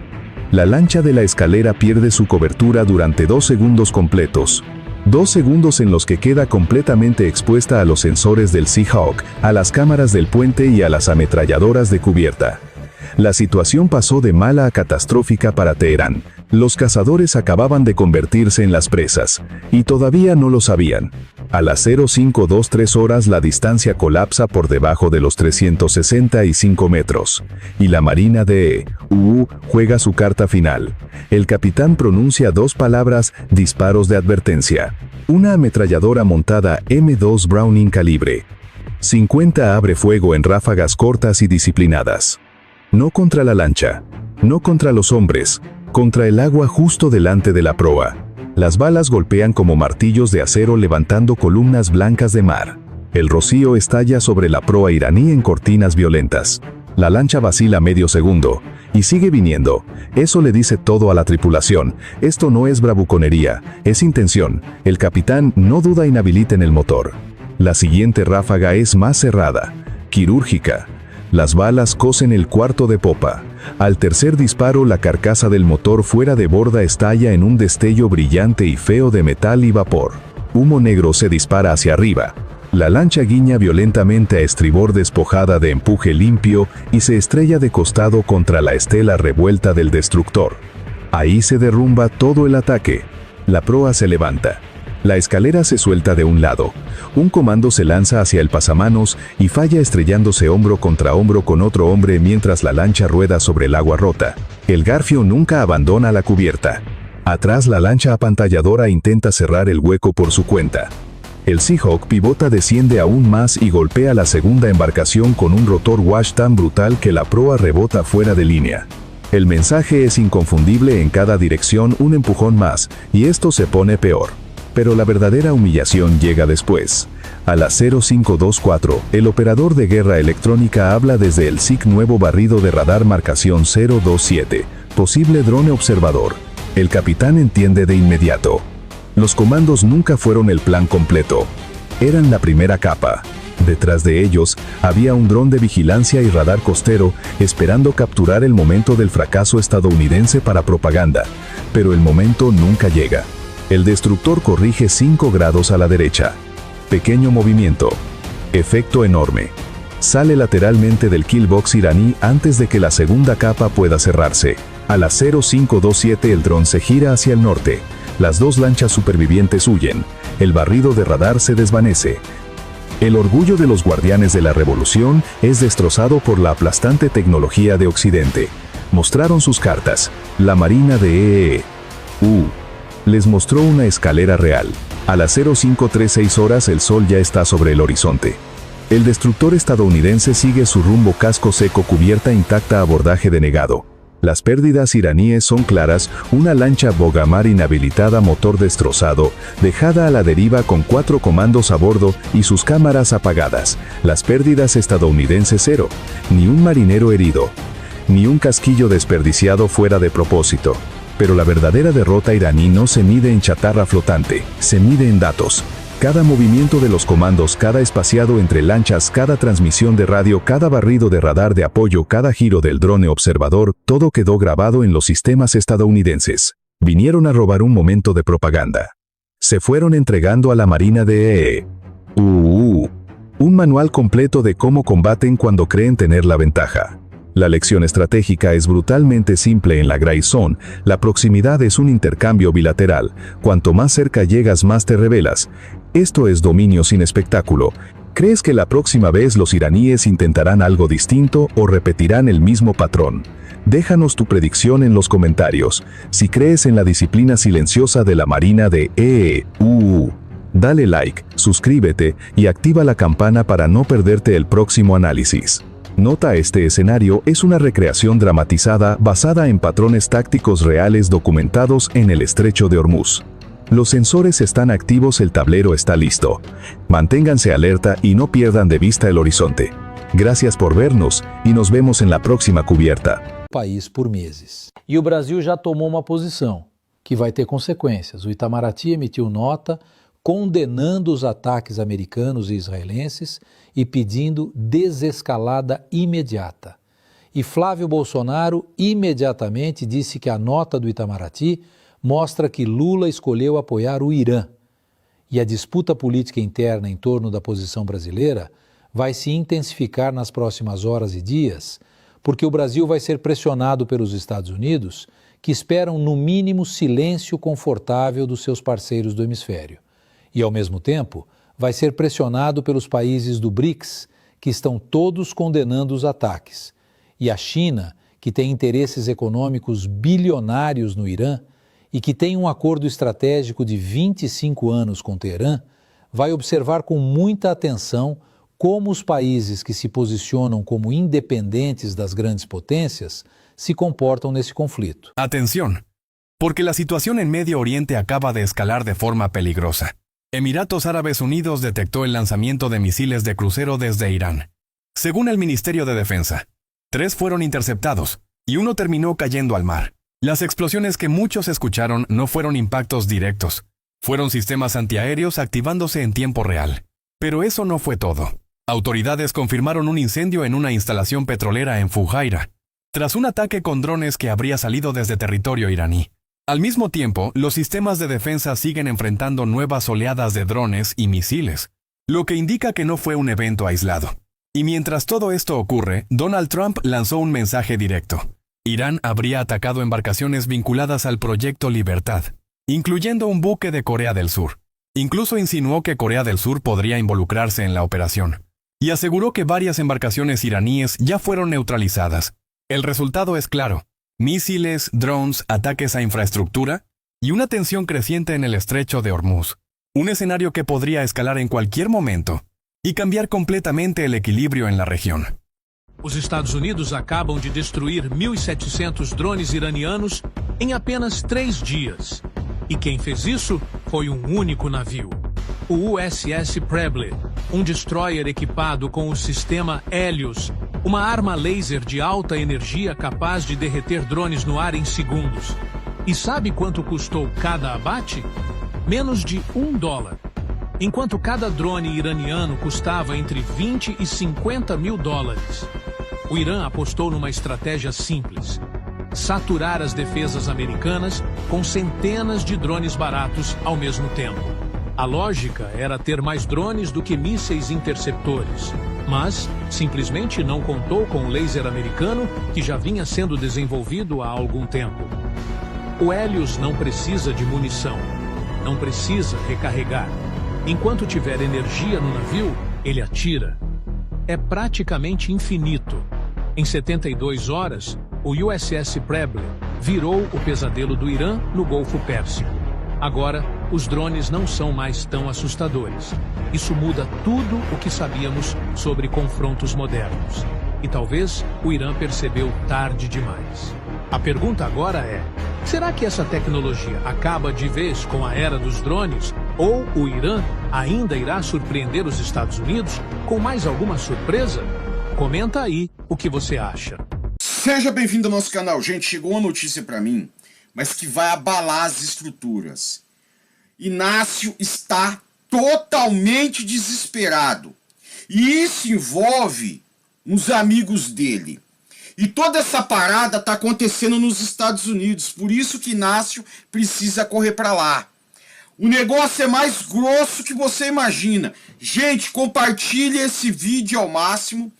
La lancha de la escalera pierde su cobertura durante 2 segundos completos. 2 segundos en los que queda completamente expuesta a los sensores del Seahawk, a las cámaras del puente y a las ametralladoras de cubierta. La situación pasó de mala a catastrófica para Teherán. Los cazadores acababan de convertirse en las presas, y todavía no lo sabían. A las 0523 horas la distancia colapsa por debajo de los 365 metros, y la Marina de juega su carta final. El capitán pronuncia 2 palabras: disparos de advertencia. Una ametralladora montada M2 Browning calibre 50 abre fuego en ráfagas cortas y disciplinadas. No contra la lancha, no contra los hombres, contra el agua justo delante de la proa. Las balas golpean como martillos de acero levantando columnas blancas de mar. El rocío estalla sobre la proa iraní en cortinas violentas. La lancha vacila medio segundo, y sigue viniendo. Eso le dice todo a la tripulación. Esto no es bravuconería, es intención. El capitán no duda, inhabiliten el motor. La siguiente ráfaga es más cerrada, quirúrgica. Las balas cosen el cuarto de popa. Al tercer disparo, la carcasa del motor fuera de borda estalla en un destello brillante y feo de metal y vapor. Humo negro se dispara hacia arriba. La lancha guiña violentamente a estribor despojada de empuje limpio y se estrella de costado contra la estela revuelta del destructor. Ahí se derrumba todo el ataque. La proa se levanta. La escalera se suelta de un lado. Un comando se lanza hacia el pasamanos y falla estrellándose hombro contra hombro con otro hombre mientras la lancha rueda sobre el agua rota. El Garfio nunca abandona la cubierta. Atrás la lancha apantalladora intenta cerrar el hueco por su cuenta. El Seahawk pivota, desciende aún más y golpea la segunda embarcación con un rotor wash tan brutal que la proa rebota fuera de línea. El mensaje es inconfundible: en cada dirección un empujón más, y esto se pone peor. Pero la verdadera humillación llega después. A las 0524, el operador de guerra electrónica habla desde el SIC: nuevo barrido de radar marcación 027, posible drone observador. El capitán entiende de inmediato. Los comandos nunca fueron el plan completo. Eran la primera capa. Detrás de ellos, había un dron de vigilancia y radar costero, esperando capturar el momento del fracaso estadounidense para propaganda. Pero el momento nunca llega. El destructor corrige 5 grados a la derecha. Pequeño movimiento. Efecto enorme. Sale lateralmente del killbox iraní antes de que la segunda capa pueda cerrarse. A las 0527 el dron se gira hacia el norte. Las 2 lanchas supervivientes huyen. El barrido de radar se desvanece. El orgullo de los guardianes de la revolución es destrozado por la aplastante tecnología de Occidente. Mostraron sus cartas. La Marina de les mostró una escalera real. A las 0536 horas el sol ya está sobre el horizonte. El destructor estadounidense sigue su rumbo, casco seco, cubierta intacta, abordaje denegado. Las pérdidas iraníes son claras: una lancha Bogamar inhabilitada, motor destrozado, dejada a la deriva con 4 comandos a bordo y sus cámaras apagadas. Las pérdidas estadounidenses 0. Ni un marinero herido. Ni un casquillo desperdiciado fuera de propósito. Pero la verdadera derrota iraní no se mide en chatarra flotante, se mide en datos. Cada movimiento de los comandos, cada espaciado entre lanchas, cada transmisión de radio, cada barrido de radar de apoyo, cada giro del drone observador, todo quedó grabado en los sistemas estadounidenses. Vinieron a robar un momento de propaganda. Se fueron entregando a la Marina de Un manual completo de cómo combaten cuando creen tener la ventaja. La lección estratégica es brutalmente simple en la Gray Zone. La proximidad es un intercambio bilateral. Cuanto más cerca llegas, más te revelas. Esto es dominio sin espectáculo. ¿Crees que la próxima vez los iraníes intentarán algo distinto o repetirán el mismo patrón? Déjanos tu predicción en los comentarios. Si crees en la disciplina silenciosa de la Marina de dale like, suscríbete y activa la campana para no perderte el próximo análisis. Nota: este escenario es una recreación dramatizada basada en patrones tácticos reales documentados en el Estrecho de Hormuz. Los sensores están activos, el tablero está listo. Manténganse alerta y no pierdan de vista el horizonte. Gracias por vernos y nos vemos en la próxima cubierta. País por meses. E o Brasil já tomou uma posição que vai ter consequências. O Itamaraty emitiu nota condenando os ataques americanos e israelenses e pedindo desescalada imediata. E Flávio Bolsonaro imediatamente disse que a nota do Itamaraty mostra que Lula escolheu apoiar o Irã. E a disputa política interna em torno da posição brasileira vai se intensificar nas próximas horas e dias, porque o Brasil vai ser pressionado pelos Estados Unidos, que esperam no mínimo silêncio confortável dos seus parceiros do hemisfério. E, ao mesmo tempo, vai ser pressionado pelos países do BRICS, que estão todos condenando os ataques. E a China, que tem interesses econômicos bilionários no Irã e que tem um acordo estratégico de 25 anos com Teherã, vai observar com muita atenção como os países que se posicionam como independentes das grandes potências se comportam nesse conflito. Atención, porque la situación en Medio Oriente acaba de escalar de forma peligrosa. Emiratos Árabes Unidos detectó el lanzamiento de misiles de crucero desde Irán. Según el Ministerio de Defensa, 3 fueron interceptados y 1 terminó cayendo al mar. Las explosiones que muchos escucharon no fueron impactos directos, fueron sistemas antiaéreos activándose en tiempo real. Pero eso no fue todo. Autoridades confirmaron un incendio en una instalación petrolera en Fujairah, tras un ataque con drones que habría salido desde territorio iraní. Al mismo tiempo, los sistemas de defensa siguen enfrentando nuevas oleadas de drones y misiles, lo que indica que no fue un evento aislado. Y mientras todo esto ocurre, Donald Trump lanzó un mensaje directo. Irán habría atacado embarcaciones vinculadas al Proyecto Libertad, incluyendo un buque de Corea del Sur. Incluso insinuó que Corea del Sur podría involucrarse en la operación. Y aseguró que varias embarcaciones iraníes ya fueron neutralizadas. El resultado es claro. Misiles, drones, ataques a infraestructura y una tensión creciente en el Estrecho de Hormuz. Un escenario que podría escalar en cualquier momento y cambiar completamente el equilibrio en la región. Os Estados Unidos acabam de destruir 1.700 drones iranianos em apenas 3 dias. E quem fez isso foi um único navio, o USS Preble, um destroyer equipado com o sistema Helios, uma arma laser de alta energia capaz de derreter drones no ar em segundos. E sabe quanto custou cada abate? Menos de $1. Enquanto cada drone iraniano custava entre 20 e 50 mil dólares. O Irã apostou numa estratégia simples: saturar as defesas americanas com centenas de drones baratos ao mesmo tempo. A lógica era ter mais drones do que mísseis interceptores, mas simplesmente não contou com o laser americano que já vinha sendo desenvolvido há algum tempo. O Helios não precisa de munição, não precisa recarregar. Enquanto tiver energia no navio, ele atira. É praticamente infinito. Em 72 horas, o USS Preble virou o pesadelo do Irã no Golfo Pérsico. Agora, os drones não são mais tão assustadores. Isso muda tudo o que sabíamos sobre confrontos modernos. E talvez o Irã percebeu tarde demais. A pergunta agora é: será que essa tecnologia acaba de vez com a era dos drones? Ou o Irã ainda irá surpreender os Estados Unidos com mais alguma surpresa? Comenta aí o que você acha. Seja bem-vindo ao nosso canal. Gente, chegou uma notícia para mim, mas que vai abalar as estruturas. Inácio está totalmente desesperado. E isso envolve uns amigos dele. E toda essa parada está acontecendo nos Estados Unidos. Por isso que Inácio precisa correr para lá. O negócio é mais grosso que você imagina. Gente, compartilhe esse vídeo ao máximo.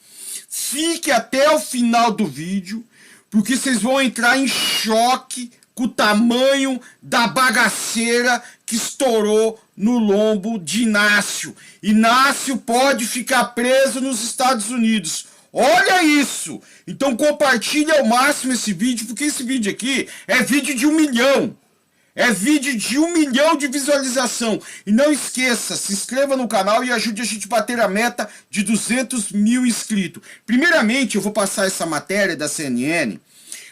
Fique até o final do vídeo, porque vocês vão entrar em choque com o tamanho da bagaceira que estourou no lombo de Inácio. Inácio pode ficar preso nos Estados Unidos. Olha isso! Então compartilhe ao máximo esse vídeo, porque esse vídeo aqui é vídeo de 1 milhão. É vídeo de 1 milhão de visualização. E não esqueça, se inscreva no canal e ajude a gente a bater a meta de 200 mil inscritos. Primeiramente, eu vou passar essa matéria da CNN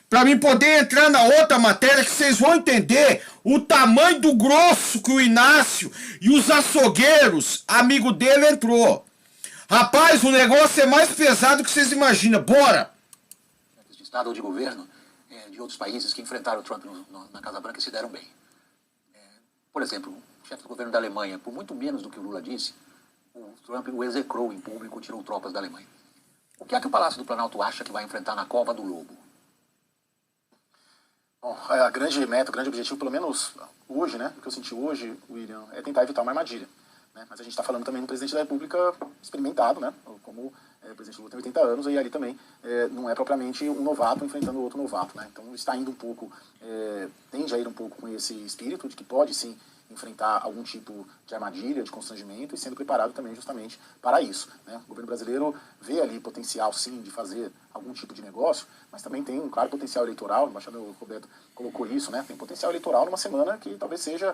para mim poder entrar na outra matéria que vocês vão entender o tamanho do grosso que o Inácio e os açougueiros, amigo dele, entrou. Rapaz, o negócio é mais pesado que vocês imaginam. Bora! De Estado ou de governo de outros países que enfrentaram o Trump na Casa Branca e se deram bem. Por exemplo, o chefe do governo da Alemanha, por muito menos do que o Lula disse, o Trump o execrou em público, tirou tropas da Alemanha. O que é que o Palácio do Planalto acha que vai enfrentar na Cova do Lobo? Bom, a grande meta, o grande objetivo, pelo menos hoje, né, o que eu senti hoje, William, é tentar evitar uma armadilha. Né? Mas a gente está falando também de um presidente da República experimentado, né, como o presidente Lula tem 80 anos, e ali também não é propriamente um novato enfrentando outro novato. Né? Então está indo um pouco, tende a ir um pouco com esse espírito de que pode sim enfrentar algum tipo de armadilha, de constrangimento, e sendo preparado também justamente para isso. Né? O governo brasileiro vê ali potencial, sim, de fazer algum tipo de negócio, mas também tem um claro potencial eleitoral, o embaixador Roberto colocou isso, né? Tem potencial eleitoral numa semana que talvez seja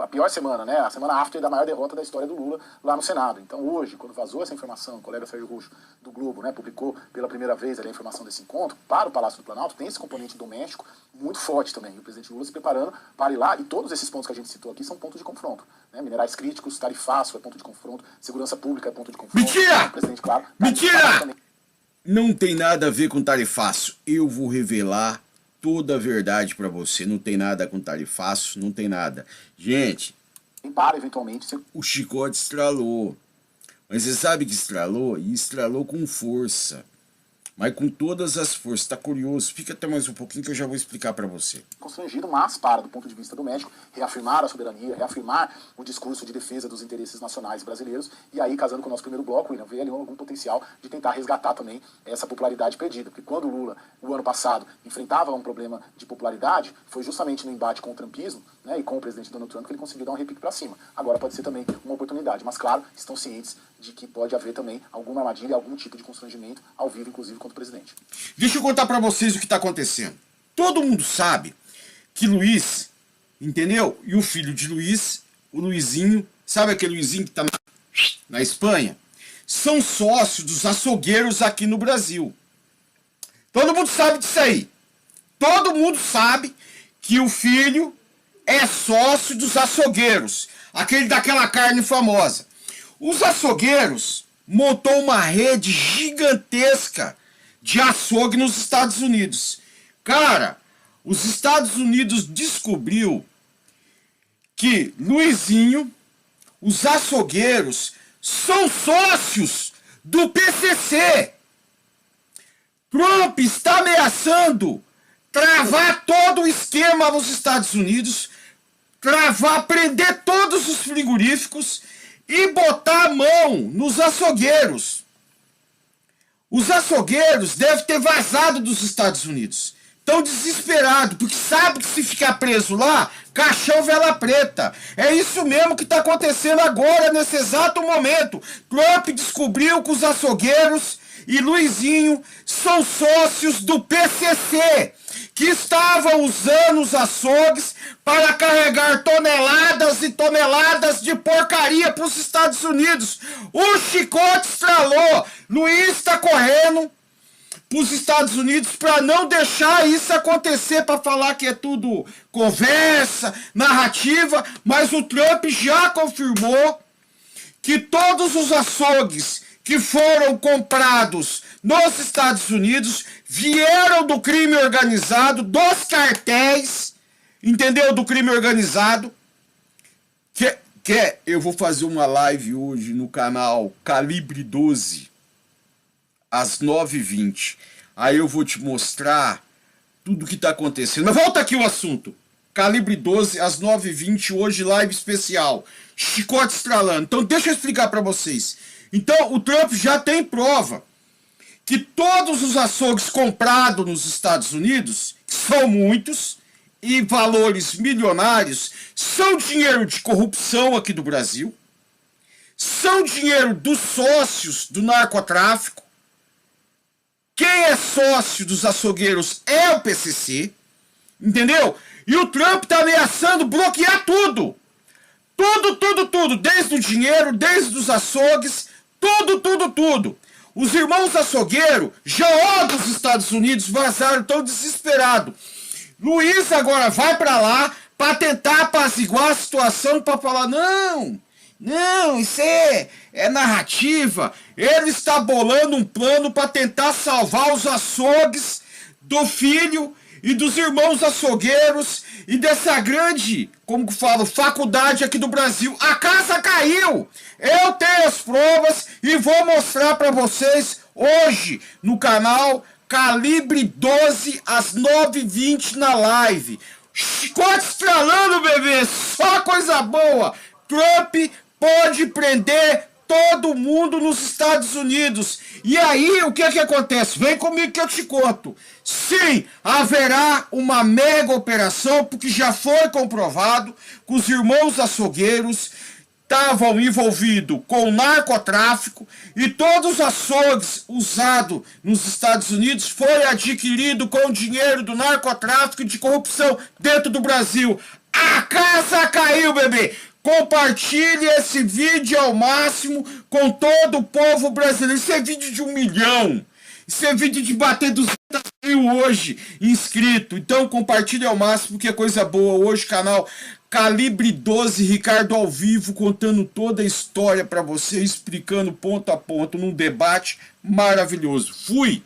a pior semana, né? A semana after da maior derrota da história do Lula lá no Senado. Então hoje, quando vazou essa informação, o colega Sérgio Roxo do Globo, né, publicou pela primeira vez ali a informação desse encontro, para o Palácio do Planalto, tem esse componente doméstico muito forte também, e o presidente Lula se preparando para ir lá, e todos esses pontos que a gente citou aqui são pontos de confronto. Né? Minerais críticos, tarifaço é ponto de confronto, segurança pública é ponto de confronto. Mentira! O presidente, claro, Mentira! Não tem nada a ver com tarifaço. Eu vou revelar toda a verdade pra você. Não tem nada com tarifaço, não tem nada. Gente, para eventualmente o chicote estralou. Mas você sabe que estralou? E estralou com força. Mas com todas as forças. Tá curioso? Fica até mais um pouquinho que eu já vou explicar pra você. Constrangido, mas para, do ponto de vista do médico, reafirmar a soberania, reafirmar o discurso de defesa dos interesses nacionais brasileiros, e aí, casando com o nosso primeiro bloco, William, vê ali algum potencial de tentar resgatar também essa popularidade perdida. Porque quando o Lula, o ano passado, enfrentava um problema de popularidade, foi justamente no embate com o trumpismo, né, e com o presidente Donald Trump, que ele conseguiu dar um repique para cima. Agora pode ser também uma oportunidade, mas claro, estão cientes de que pode haver também alguma armadilha, algum tipo de constrangimento ao vivo, inclusive contra o presidente. Deixa eu contar pra vocês o que tá acontecendo. Todo mundo sabe que Luiz, entendeu? E o filho de Luiz, o Luizinho, sabe aquele Luizinho que tá na Espanha? São sócios dos açougueiros aqui no Brasil. Todo mundo sabe disso aí. Todo mundo sabe que o filho é sócio dos açougueiros, aquele daquela carne famosa. Os açougueiros montou uma rede gigantesca de açougue nos Estados Unidos. Cara, os Estados Unidos descobriu que Luizinho, os açougueiros, são sócios do PCC. Trump está ameaçando travar todo o esquema nos Estados Unidos, prender todos os frigoríficos e botar a mão nos açougueiros. Os açougueiros devem ter vazado dos Estados Unidos. Estão desesperados, porque sabe que se ficar preso lá, caixão vela preta. É isso mesmo que está acontecendo agora, nesse exato momento. Trump descobriu que os açougueiros e Luizinho são sócios do PCC, que estavam usando os açougues para carregar toneladas e toneladas de porcaria para os Estados Unidos. O chicote estralou. Luiz está correndo para os Estados Unidos para não deixar isso acontecer, para falar que é tudo conversa, narrativa, mas o Trump já confirmou que todos os açougues que foram comprados nos Estados Unidos vieram do crime organizado, dos cartéis, entendeu? Do crime organizado. Eu vou fazer uma live hoje no canal Calibre 12, às 9h20. Aí eu vou te mostrar tudo o que está acontecendo. Mas volta aqui o assunto. Calibre 12, às 9h20, hoje live especial. Chicote estralando. Então deixa eu explicar para vocês. Então o Trump já tem prova que todos os açougues comprados nos Estados Unidos, que são muitos, e valores milionários, são dinheiro de corrupção aqui do Brasil, são dinheiro dos sócios do narcotráfico. Quem é sócio dos açougueiros é o PCC, entendeu? E o Trump está ameaçando bloquear tudo. Tudo, desde o dinheiro, desde os açougues, tudo. Os irmãos açougueiros, já dos Estados Unidos, vazaram tão desesperados. Luiz agora vai para lá para tentar apaziguar a situação, para falar, não, isso é narrativa. Ele está bolando um plano para tentar salvar os açougues do filho e dos irmãos açougueiros e dessa grande, como que falo, faculdade aqui do Brasil. A casa caiu! Eu tenho as provas e vou mostrar para vocês hoje no canal Calibre 12 às 9h20 na live. Chicote estralando, bebê! Só coisa boa! Trump pode prender todo mundo nos Estados Unidos. E aí, o que acontece? Vem comigo que eu te conto. Sim, haverá uma mega operação, porque já foi comprovado que os irmãos açougueiros estavam envolvidos com narcotráfico e todos os açougues usados nos Estados Unidos foi adquirido com dinheiro do narcotráfico e de corrupção dentro do Brasil. A casa caiu, bebê! Compartilhe esse vídeo ao máximo com todo o povo brasileiro. Isso é vídeo de 1 milhão. Isso é vídeo de bater 200 mil hoje inscrito. Então compartilhe ao máximo, que é coisa boa. Hoje canal Calibre 12, Ricardo ao vivo, contando toda a história para você, explicando ponto a ponto, num debate maravilhoso. Fui!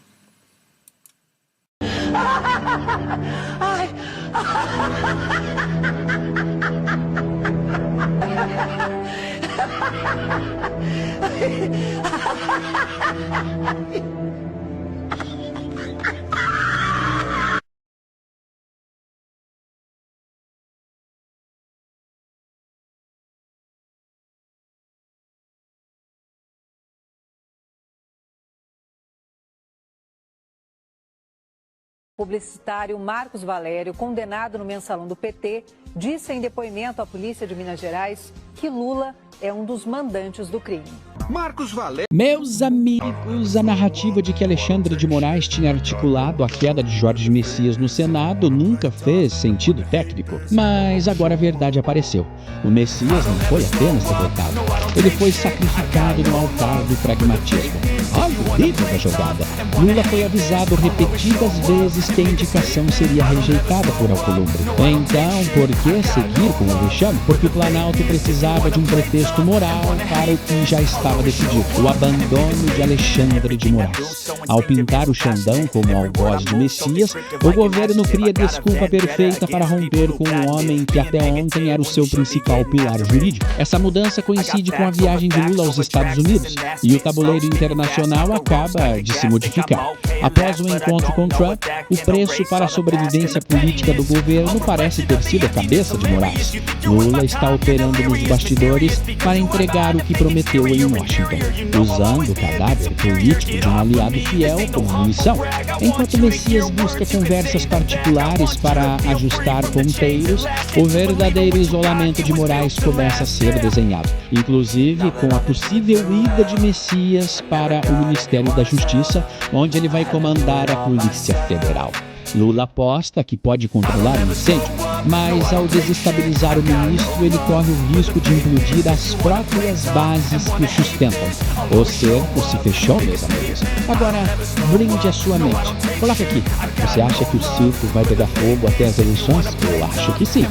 O publicitário Marcos Valério, condenado no mensalão do PT, disse em depoimento à polícia de Minas Gerais que Lula é um dos mandantes do crime. Marcos Valério. Meus amigos, a narrativa de que Alexandre de Moraes tinha articulado a queda de Jorge Messias no Senado nunca fez sentido técnico. Mas agora a verdade apareceu. O Messias não foi apenas derrotado, ele foi sacrificado no altar do pragmatismo. Olha o nível da jogada. Lula foi avisado repetidas vezes que a indicação seria rejeitada por Alcolumbre. Então, por que seguir com o vexame? Porque o Planalto precisava de um pretexto moral para o que já estava decidido: o abandono de Alexandre de Moraes. Ao pintar o Xandão como algoz de Messias, o governo cria desculpa perfeita para romper com um homem que até ontem era o seu principal pilar jurídico. Essa mudança coincide com a viagem de Lula aos Estados Unidos e o tabuleiro internacional acaba de se modificar. Após o encontro com Trump, o preço para a sobrevivência política do governo parece ter sido a cabeça de Moraes. Lula está operando nos bastidores para entregar o que prometeu em Washington, usando o cadáver político de um aliado fiel como munição, enquanto Messias busca conversas particulares para ajustar ponteiros. O verdadeiro isolamento de Moraes começa a ser desenhado, inclusive com a possível ida de Messias para o Ministério da Justiça, onde ele vai comandar a Polícia Federal. Lula aposta que pode controlar o incêndio, mas ao desestabilizar o ministro, ele corre o risco de implodir as próprias bases que o sustentam. O cerco se fechou, meus amigos. Agora, brinde a sua mente. Coloca aqui. Você acha que o circo vai pegar fogo até as eleições? Eu acho que sim.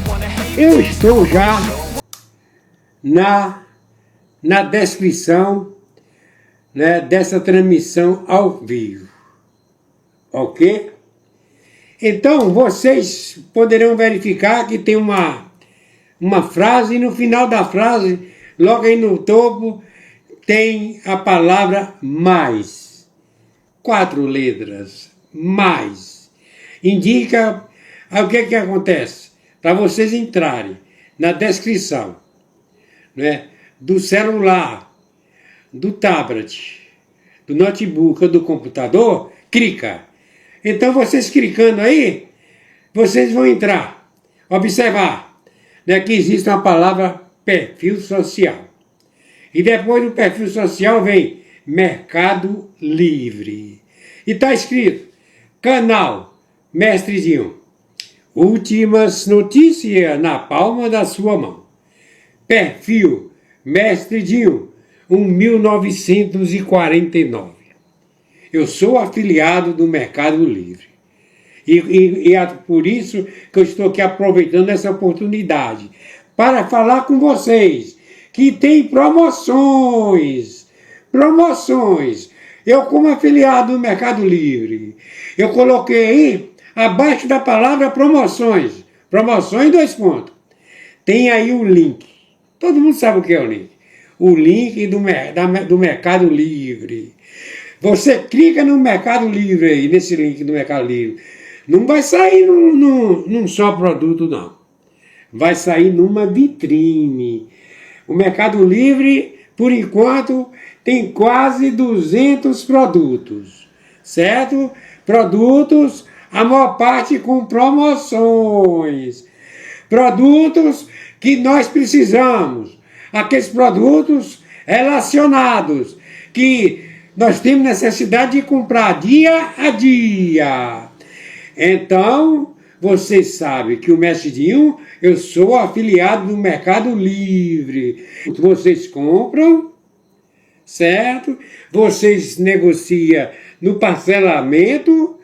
Eu estou já na descrição, né, dessa transmissão ao vivo. Ok? Então, vocês poderão verificar que tem uma frase, e no final da frase, logo aí no topo, tem a palavra mais. 4 letras. Mais. Indica o que acontece. para vocês entrarem na descrição, né, do celular, do tablet, do notebook ou do computador, clica. Então vocês clicando aí, vocês vão entrar, observar, né, que existe uma palavra perfil social. E depois do perfil social vem Mercado Livre. E está escrito, canal Mestre Dinho. Últimas notícias na palma da sua mão. Perfil Mestre Dinho, 1949. Eu sou afiliado do Mercado Livre. E é por isso que eu estou aqui aproveitando essa oportunidade para falar com vocês que tem promoções. Eu, como afiliado do Mercado Livre, eu coloquei aí, abaixo da palavra promoções, 2 pontos. Tem aí o link. Todo mundo sabe o que é o link. O link do Mercado Livre. Você clica no Mercado Livre aí, nesse link do Mercado Livre. Não vai sair num só produto, não. Vai sair numa vitrine. O Mercado Livre, por enquanto, tem quase 200 produtos, certo? Produtos, a maior parte com promoções. Produtos que nós precisamos. Aqueles produtos relacionados, que nós temos necessidade de comprar dia a dia. Então, vocês sabem que o Mestre Dinho, eu sou afiliado do Mercado Livre. Vocês compram, certo? Vocês negociam no parcelamento,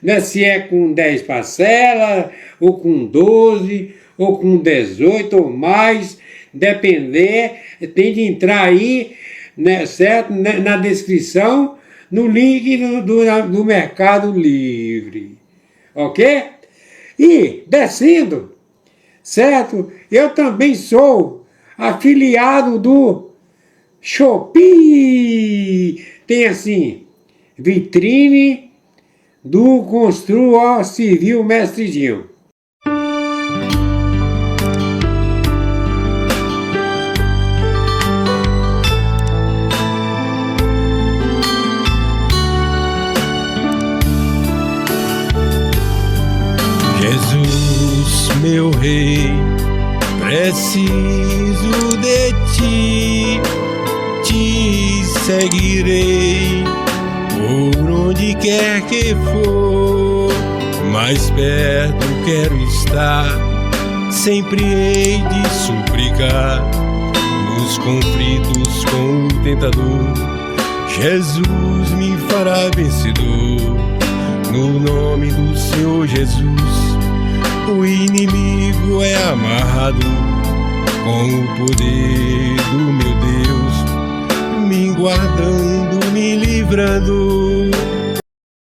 né? Se é com 10 parcelas, ou com 12, ou com 18 ou mais, depender, tem de entrar aí, né, certo? Na descrição, no link do Mercado Livre. Ok? E, descendo, certo? Eu também sou afiliado do Shopee. Tem assim, vitrine do Construa Civil Mestre Dinho. Jesus, meu rei, preciso de ti, te seguirei por onde quer que for, mais perto quero estar, sempre hei de suplicar, nos conflitos com o tentador, Jesus me fará vencedor, no nome do Senhor Jesus. O inimigo é amarrado com o poder do meu Deus, me guardando, me livrando.